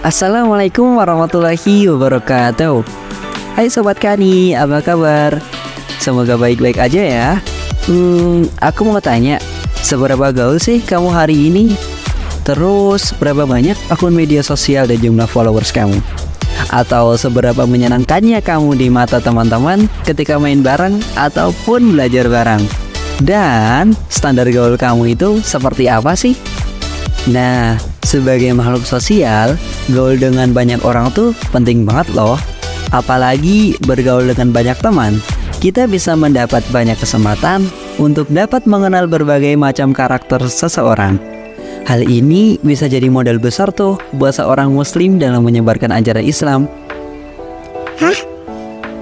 Assalamualaikum warahmatullahi wabarakatuh. Hai Sobat Kani, apa kabar? Semoga baik-baik aja ya. Aku mau tanya, seberapa gaul sih kamu hari ini? Terus berapa banyak akun media sosial dan jumlah followers kamu? Atau seberapa menyenangkannya kamu di mata teman-teman ketika main bareng ataupun belajar bareng? Dan standar gaul kamu itu seperti apa sih? Nah, sebagai makhluk sosial, gaul dengan banyak orang tuh penting banget loh. Apalagi bergaul dengan banyak teman, kita bisa mendapat banyak kesempatan untuk dapat mengenal berbagai macam karakter seseorang. Hal ini bisa jadi modal besar tuh buat seorang muslim dalam menyebarkan ajaran Islam. Hah?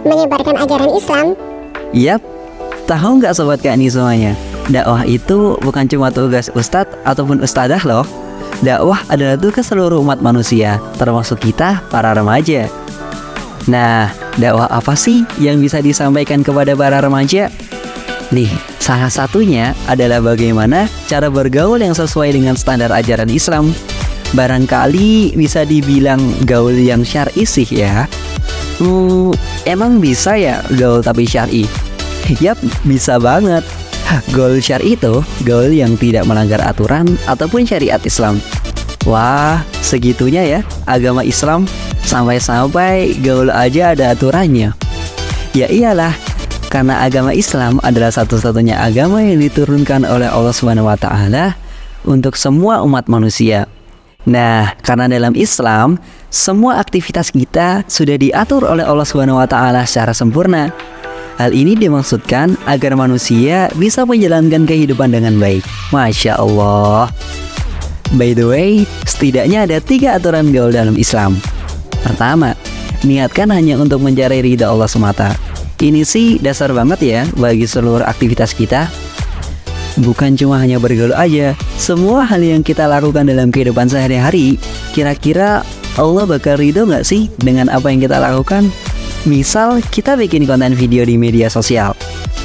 Menyebarkan ajaran Islam? Yap, tahu nggak Sobat Kani semuanya? Dakwah itu bukan cuma tugas ustadz ataupun ustadzah loh. Dakwah adalah tugas seluruh umat manusia, termasuk kita para remaja. Nah, dakwah apa sih yang bisa disampaikan kepada para remaja? Nih, salah satunya adalah bagaimana cara bergaul yang sesuai dengan standar ajaran Islam. Barangkali bisa dibilang gaul yang syar'i sih ya. Emang bisa ya gaul tapi syar'i? Yap, bisa banget. Gaul syar'i itu gaul yang tidak melanggar aturan ataupun syariat Islam. Wah, segitunya ya agama Islam, sampai-sampai gaul aja ada aturannya. Ya iyalah, karena agama Islam adalah satu-satunya agama yang diturunkan oleh Allah SWT untuk semua umat manusia. Nah, karena dalam Islam, semua aktivitas kita sudah diatur oleh Allah SWT secara sempurna. Hal ini dimaksudkan agar manusia bisa menjalankan kehidupan dengan baik. Masya Allah. By the way, setidaknya ada 3 aturan gaul dalam Islam. Pertama, niatkan hanya untuk mencari ridha Allah semata. Ini sih dasar banget ya bagi seluruh aktivitas kita. Bukan cuma hanya bergaul aja, semua hal yang kita lakukan dalam kehidupan sehari-hari, kira-kira Allah bakal ridho nggak sih dengan apa yang kita lakukan? Misal kita bikin konten video di media sosial,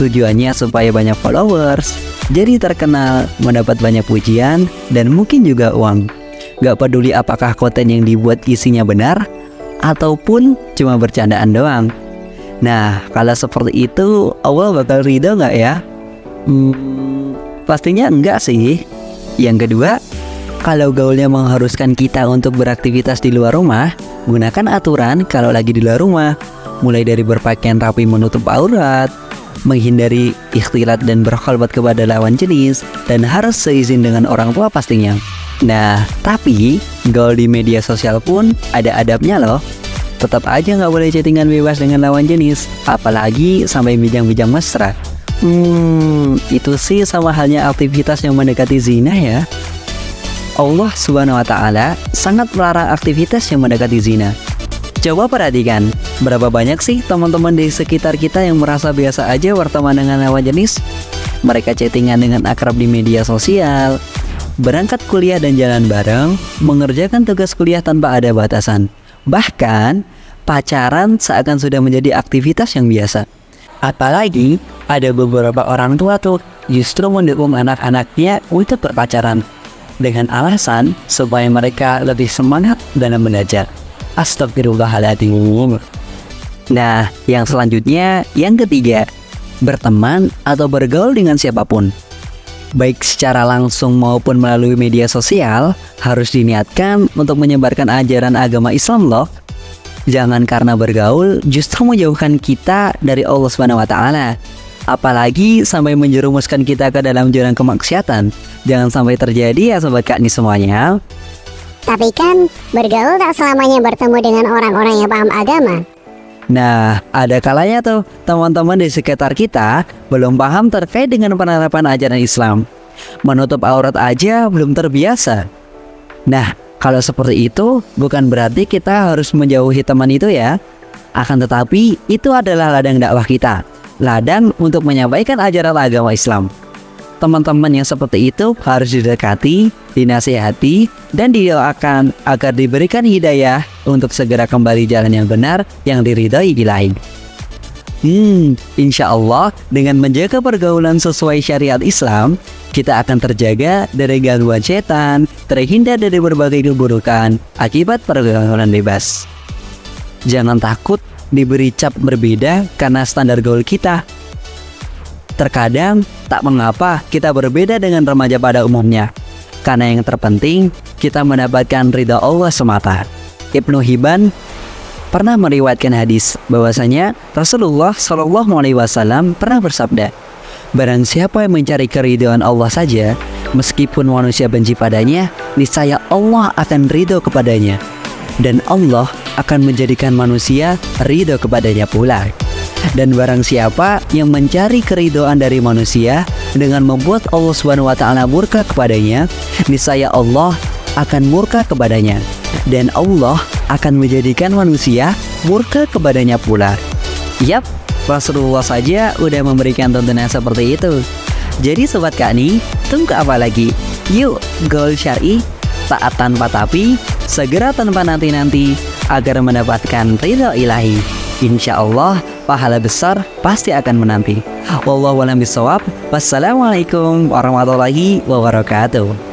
tujuannya supaya banyak followers, jadi terkenal, mendapat banyak pujian, dan mungkin juga uang. Gak peduli apakah konten yang dibuat isinya benar, ataupun cuma bercandaan doang. Nah, kalau seperti itu, Allah bakal ridho gak ya? Pastinya enggak sih. Yang kedua, kalau gaulnya mengharuskan kita untuk beraktivitas di luar rumah, gunakan aturan kalau lagi di luar rumah. Mulai dari berpakaian rapi menutup aurat, menghindari ikhtilat dan berkholwat kepada lawan jenis, dan harus seizin dengan orang tua pastinya. Nah, tapi gaul di media sosial pun ada adabnya loh. Tetap aja nggak boleh chattingan bebas dengan lawan jenis, apalagi sampai bijang-bijang mesra. Itu sih sama halnya aktivitas yang mendekati zina ya. Allah SWT sangat melarang aktivitas yang mendekati zina. Coba perhatikan, berapa banyak sih teman-teman di sekitar kita yang merasa biasa aja berteman dengan lawan jenis? Mereka chattingan dengan akrab di media sosial, berangkat kuliah dan jalan bareng, mengerjakan tugas kuliah tanpa ada batasan. Bahkan, pacaran seakan sudah menjadi aktivitas yang biasa. Apalagi, ada beberapa orang tua tuh justru mendukung anak-anaknya untuk berpacaran dengan alasan supaya mereka lebih semangat dalam belajar. Astagfirullahaladzim. Nah, yang selanjutnya, yang ketiga, berteman atau bergaul dengan siapapun, baik secara langsung maupun melalui media sosial, harus diniatkan untuk menyebarkan ajaran agama Islam loh. Jangan karena bergaul justru menjauhkan kita dari Allah SWT, apalagi sampai menjerumuskan kita ke dalam jurang kemaksiatan. Jangan sampai terjadi ya Sobat Kani semuanya. Tapi kan bergaul tak selamanya bertemu dengan orang-orang yang paham agama. Nah, ada kalanya tuh teman-teman di sekitar kita belum paham terkait dengan penerapan ajaran Islam. Menutup aurat aja belum terbiasa. Nah, kalau seperti itu bukan berarti kita harus menjauhi teman itu ya. Akan tetapi itu adalah ladang dakwah kita, ladang untuk menyampaikan ajaran agama Islam. Teman-teman yang seperti itu harus didekati, dinasihati, dan didoakan agar diberikan hidayah untuk segera kembali jalan yang benar yang diridhai ilahi. Insya Allah dengan menjaga pergaulan sesuai syariat Islam, kita akan terjaga dari gangguan setan, terhindar dari berbagai keburukan akibat pergaulan bebas. Jangan takut diberi cap berbeda karena standar gaul kita. Terkadang tak mengapa kita berbeda dengan remaja pada umumnya, karena yang terpenting kita mendapatkan ridha Allah semata. Ibnu Hibban pernah meriwayatkan hadis bahwasanya Rasulullah Shallallahu Alaihi Wasallam pernah bersabda, barang siapa yang mencari keridhaan Allah saja, meskipun manusia benci padanya, niscaya Allah akan ridho kepadanya, dan Allah akan menjadikan manusia ridho kepadanya pula. Dan barang siapa yang mencari keridhaan dari manusia dengan membuat Allah SWT murka kepadanya, niscaya Allah akan murka kepadanya, dan Allah akan menjadikan manusia murka kepadanya pula. Yap, Rasulullah saja udah memberikan tuntunan seperti itu. Jadi Sobat Kani, tunggu apa lagi? Yuk, gaul syar'i, taat tanpa tapi, segera tanpa nanti-nanti, agar mendapatkan ridha ilahi. Insya Allah, pahala besar pasti akan menanti. Wallahu a'lam bishawab. Wassalamualaikum warahmatullahi wabarakatuh.